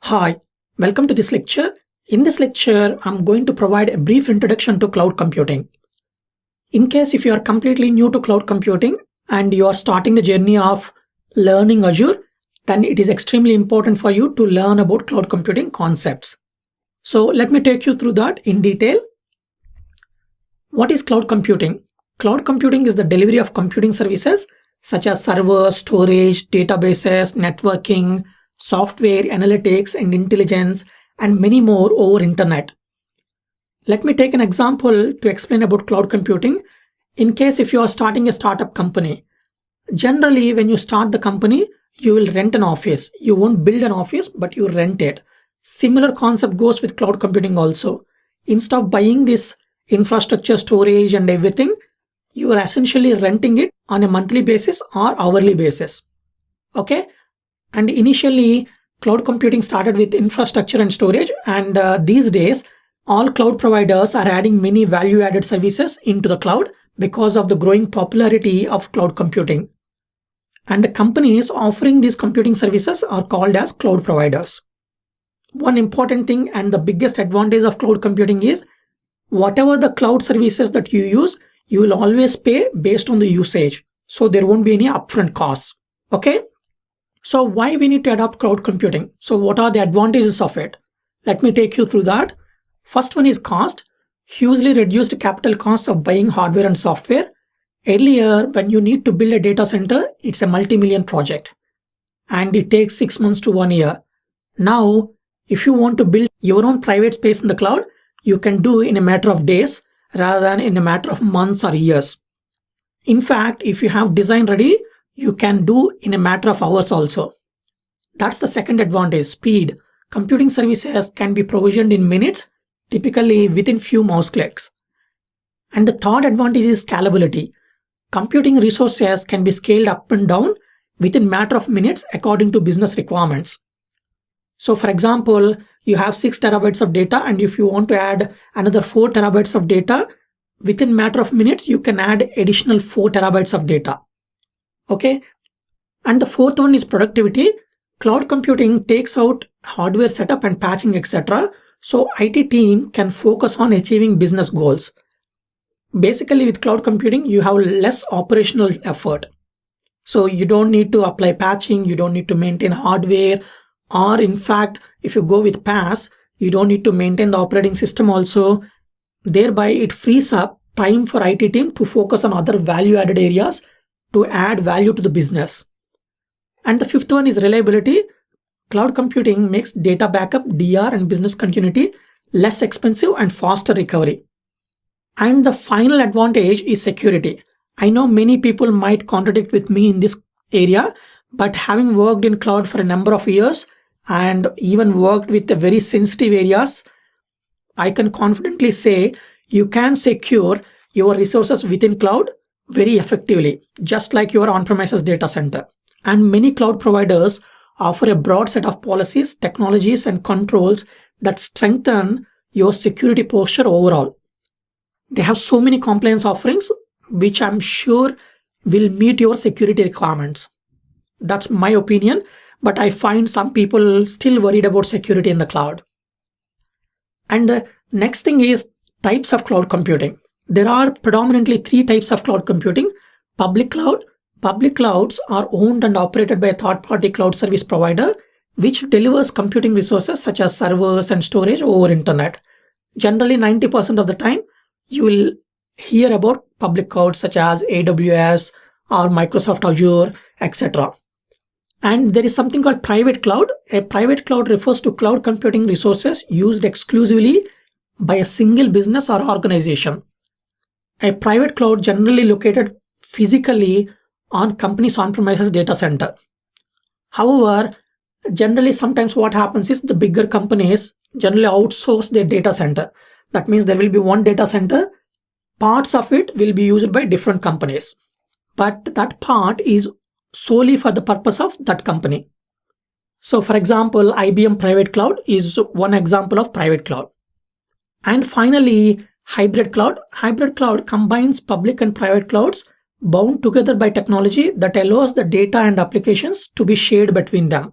Hi, welcome to this lecture. In this lecture, I'm going to provide a brief introduction to cloud computing. In case if you are completely new to cloud computing and you are starting the journey of learning Azure, then it is extremely important for you to learn about cloud computing concepts. So let me take you through that in detail. What is cloud computing? Cloud computing is the delivery of computing services such as servers, storage, databases, networking, software, analytics and intelligence, and many more over internet. Let me take an example to explain about cloud computing. In case if you are starting a startup company, generally when you start the company, you will rent an office. You won't build an office, but you rent it. Similar concept goes with cloud computing also. Instead of buying this infrastructure, storage and everything, you are essentially renting it on a monthly basis or hourly basis. Okay. And initially, cloud computing started with infrastructure and storage. And these days, all cloud providers are adding many value-added services into the cloud because of the growing popularity of cloud computing. And the companies offering these computing services are called as cloud providers. One important thing and the biggest advantage of cloud computing is whatever the cloud services that you use, you will always pay based on the usage. So there won't be any upfront costs. Okay. So why we need to adopt cloud computing? So what are the advantages of it? Let me take you through that. First one is cost. Hugely reduced capital costs of buying hardware and software. Earlier, when you need to build a data center, it's a multi-million project and it takes 6 months to 1 year. Now, if you want to build your own private space in the cloud, you can do in a matter of days rather than in a matter of months or years. In fact, if you have design ready, you can do in a matter of hours also. That's the second advantage, speed. Computing services can be provisioned in minutes, typically within few mouse clicks. And the third advantage is scalability. Computing resources can be scaled up and down within matter of minutes according to business requirements. So for example, you have 6 terabytes of data, and if you want to add another 4 terabytes of data, within matter of minutes, you can add additional 4 terabytes of data. Okay. And the fourth one is productivity. Cloud computing takes out hardware setup and patching, etc. So IT team can focus on achieving business goals. Basically, with cloud computing, you have less operational effort. So you don't need to apply patching. You don't need to maintain hardware. Or in fact, if you go with PaaS, you don't need to maintain the operating system also. Thereby, it frees up time for IT team to focus on other value-added areas to add value to the business. And the fifth one is reliability. Cloud computing makes data backup, DR, and business continuity less expensive and faster recovery. And the final advantage is security. I know many people might contradict with me in this area, but having worked in cloud for a number of years and even worked with the very sensitive areas, I can confidently say you can secure your resources within cloud very effectively, just like your on-premises data center. And many cloud providers offer a broad set of policies, technologies, and controls that strengthen your security posture overall. They have so many compliance offerings, which I'm sure will meet your security requirements. That's my opinion, but I find some people still worried about security in the cloud. And the next thing is types of cloud computing. There are predominantly 3 types of cloud computing. Public cloud. Public clouds are owned and operated by a third-party cloud service provider, which delivers computing resources such as servers and storage over internet. Generally, 90% of the time, you will hear about public clouds such as AWS or Microsoft Azure, etc. And there is something called private cloud. A private cloud refers to cloud computing resources used exclusively by a single business or organization. A private cloud generally located physically on company's on-premises data center. However, generally sometimes what happens is the bigger companies generally outsource their data center. That means there will be one data center. Parts of it will be used by different companies. But that part is solely for the purpose of that company. So for example, IBM Private Cloud is one example of private cloud. And finally, hybrid cloud. Hybrid cloud combines public and private clouds bound together by technology that allows the data and applications to be shared between them.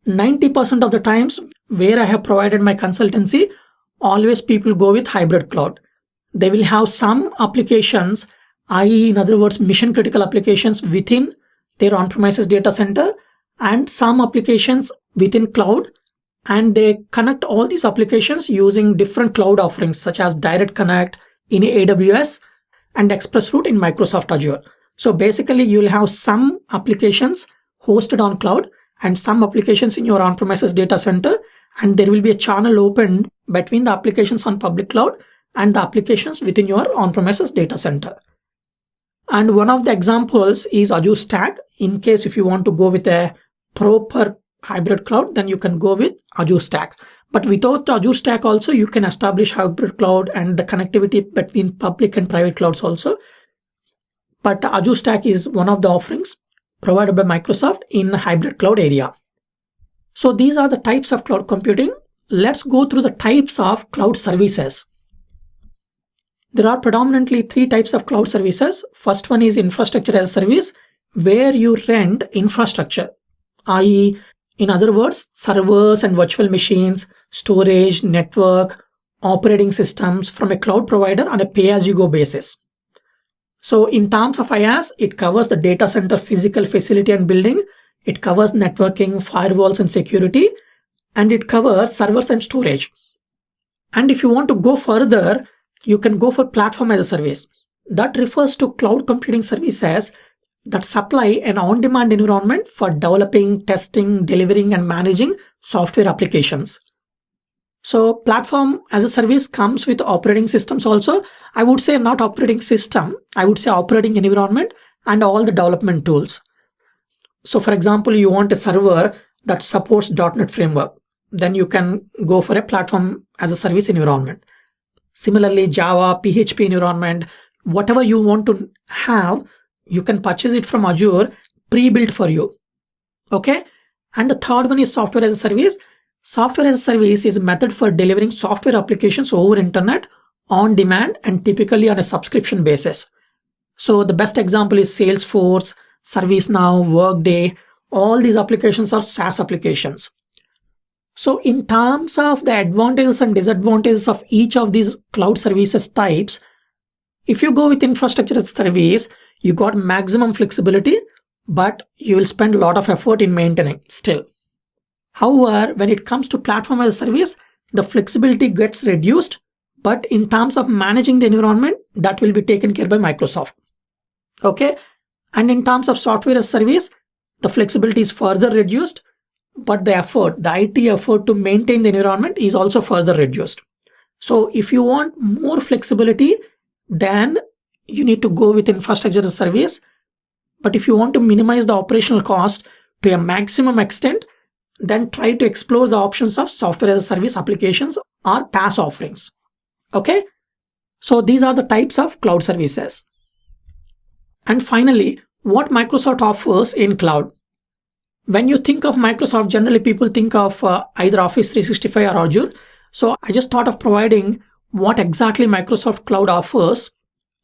90% of the times where I have provided my consultancy, always people go with hybrid cloud. They will have some applications, i.e. in other words, mission critical applications within their on-premises data center and some applications within cloud, and they connect all these applications using different cloud offerings such as Direct Connect in AWS and ExpressRoute in Microsoft Azure. So basically you'll have some applications hosted on cloud and some applications in your on-premises data center, and there will be a channel opened between the applications on public cloud and the applications within your on-premises data center. And one of the examples is Azure Stack. In case if you want to go with a proper hybrid cloud, then you can go with Azure Stack. But without Azure Stack also, you can establish hybrid cloud and the connectivity between public and private clouds also. But Azure Stack is one of the offerings provided by Microsoft in the hybrid cloud area. So these are the types of cloud computing. Let's go through the types of cloud services. There are predominantly 3 types of cloud services. First one is infrastructure as a service, where you rent infrastructure, i.e. in other words, servers and virtual machines, storage, network, operating systems from a cloud provider on a pay-as-you-go basis. So in terms of IaaS, it covers the data center physical facility and building. It covers networking, firewalls and security, and it covers servers and storage. And if you want to go further, you can go for platform as a service. That refers to cloud computing services that supply an on-demand environment for developing, testing, delivering, and managing software applications. So platform as a service comes with operating systems also. I would say not operating system, I would say operating environment and all the development tools. So for example, you want a server that supports .NET framework, then you can go for a platform as a service environment. Similarly, Java, PHP environment, whatever you want to have, you can purchase it from Azure pre-built for you. Okay. And the third one is software as a service. Software as a service is a method for delivering software applications over internet on demand and typically on a subscription basis. So the best example is Salesforce, ServiceNow, Workday. All these applications are SaaS applications. So in terms of the advantages and disadvantages of each of these cloud services types, if you go with infrastructure as a service, you got maximum flexibility, but you will spend a lot of effort in maintaining still. However, when it comes to platform as a service, the flexibility gets reduced, but in terms of managing the environment, that will be taken care by Microsoft. Okay. And in terms of software as a service, the flexibility is further reduced, but the effort, the IT effort to maintain the environment is also further reduced. So if you want more flexibility, then you need to go with infrastructure as a service. But if you want to minimize the operational cost to a maximum extent, then try to explore the options of software as a service applications or PaaS offerings. Okay. So these are the types of cloud services. And finally, what Microsoft offers in cloud. When you think of Microsoft, generally people think of either Office 365 or Azure. So I just thought of providing what exactly Microsoft Cloud offers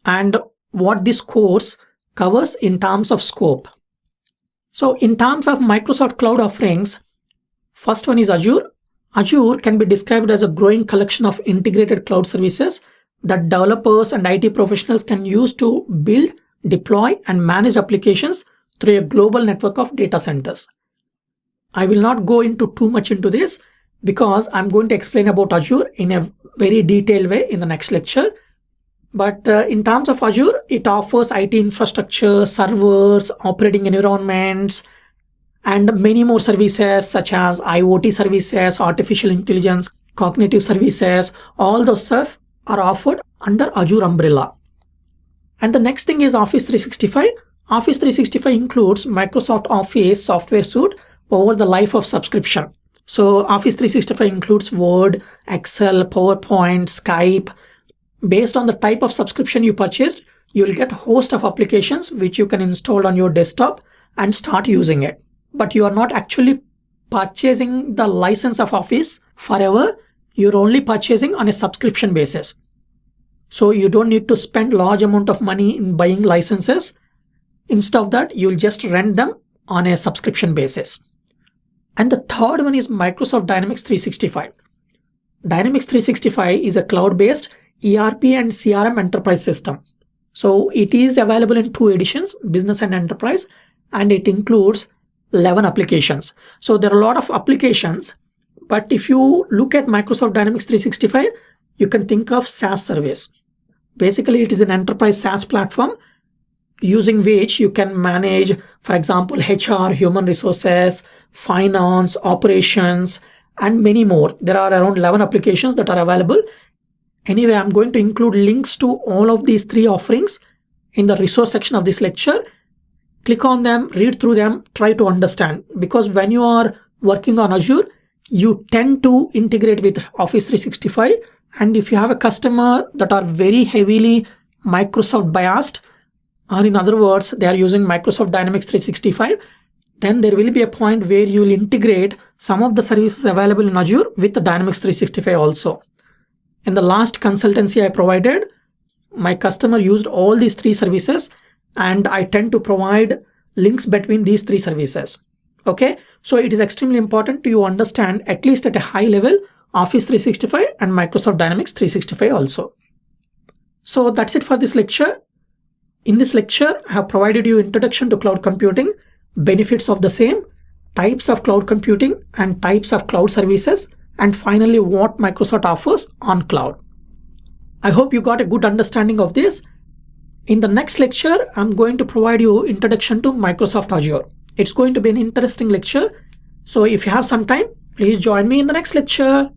and what this course covers in terms of scope. So in terms of Microsoft Cloud offerings, first one is Azure. Azure can be described as a growing collection of integrated cloud services that developers and IT professionals can use to build, deploy, and manage applications through a global network of data centers. I will not go into too much into this because I'm going to explain about Azure in a very detailed way in the next lecture. But in terms of Azure, it offers IT infrastructure, servers, operating environments, and many more services such as IoT services, artificial intelligence, cognitive services. All those stuff are offered under Azure umbrella. And the next thing is Office 365. Office 365 includes Microsoft Office software suite over the life of subscription. So Office 365 includes Word, Excel, PowerPoint, Skype. Based on the type of subscription you purchased, you will get a host of applications which you can install on your desktop and start using it. But you are not actually purchasing the license of Office forever. You're only purchasing on a subscription basis. So you don't need to spend large amount of money in buying licenses. Instead of that, you'll just rent them on a subscription basis. And the third one is Microsoft Dynamics 365. Dynamics 365 is a cloud-based ERP and CRM enterprise system. So it is available in 2 editions, Business and Enterprise, and it includes 11 applications. So there are a lot of applications, but if you look at Microsoft Dynamics 365, you can think of SaaS service. Basically, it is an enterprise SaaS platform using which you can manage, for example, HR, human resources, finance, operations, and many more. There are around 11 applications that are available. Anyway, I'm going to include links to all of these 3 offerings in the resource section of this lecture. Click on them, read through them, try to understand. Because when you are working on Azure, you tend to integrate with Office 365. And if you have a customer that are very heavily Microsoft biased, or in other words, they are using Microsoft Dynamics 365, then there will be a point where you will integrate some of the services available in Azure with the Dynamics 365 also. In the last consultancy I provided, my customer used all these 3 services, and I tend to provide links between these 3 services. Okay, so it is extremely important to understand, at least at a high level, Office 365 and Microsoft Dynamics 365 also. So that's it for this lecture. In this lecture, I have provided you introduction to cloud computing, benefits of the same, types of cloud computing and types of cloud services, and finally what Microsoft offers on cloud. I hope you got a good understanding of this. In the next lecture, I'm going to provide you introduction to Microsoft Azure. It's going to be an interesting lecture. So if you have some time, please join me in the next lecture.